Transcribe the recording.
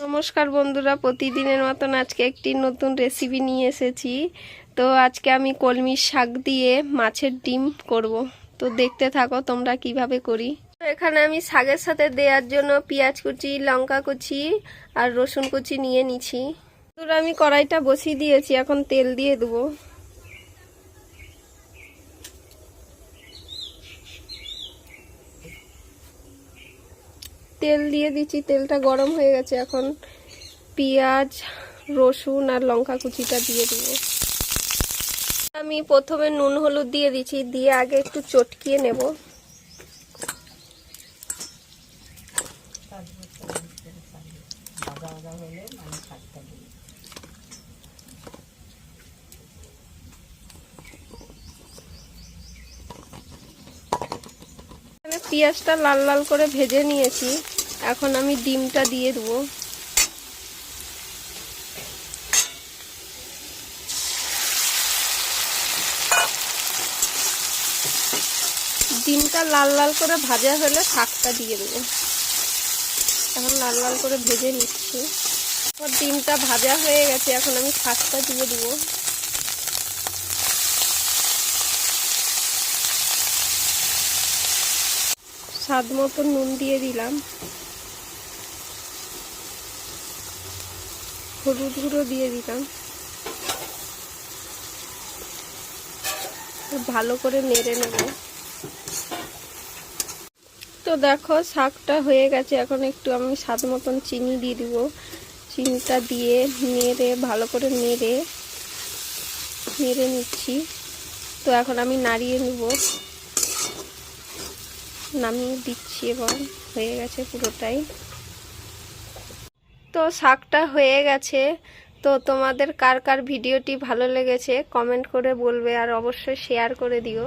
নমস্কার বন্ধুরা, প্রতিদিনের মতন আজকে একটি নতুন রেসিপি নিয়ে এসেছি। তো আজকে আমি কলমি শাক দিয়ে মাছের ডিম করব। তো দেখতে থাকো তোমরা কিভাবে করি। তো এখানে আমি শাকের সাথে দেওয়ার জন্য পেঁয়াজ কুচি, লঙ্কা কুচি আর রসুন কুচি নিয়ে নিছি। তো আমি কড়াইটা বসিয়ে দিয়েছি, এখন তেল দিয়ে দেবো। তেল দিয়ে দিচ্ছি, তেলটা গরম হয়ে গেছে। এখন পেঁয়াজ, রসুন আর লঙ্কা কুচিটা দিয়ে দিব। আমি প্রথমে নুন হলুদ দিয়ে দিচ্ছি, দিয়ে আগে একটু চটকিয়ে নেব। পেঁয়াজটা লাল লাল করে ভেজে নিয়েছি, এখন আমি ডিমটা দিয়ে দেবো। ডিমটা লাল লাল করে ভাজা হলে শাকটা দিয়ে দেবো। এখন লাল লাল করে ভেজে নিচ্ছি। ডিমটা ভাজা হয়ে গেছে, এখন আমি শাকটা দিয়ে দেবো। স্বাদ মতো নুন দিয়ে দিলাম, হলুদ গুঁড়ো দিয়ে দিলাম, ভালো করে নেড়ে নেব। তো দেখো শাকটা হয়ে গেছে, এখন একটু আমি স্বাদ মতন চিনি দিয়ে দিব। চিনিটা দিয়ে নেড়ে ভালো করে নেড়ে নিচ্ছি। তো এখন আমি নাড়িয়ে নেব, নামিয়ে দিচ্ছি এবং হয়ে গেছে পুরোটাই। তো শাকটা হয়ে গেছে। তো তোমাদের কার কার ভিডিওটি ভালো লেগেছে কমেন্ট করে বলবে, আর অবশ্যই শেয়ার করে দিও।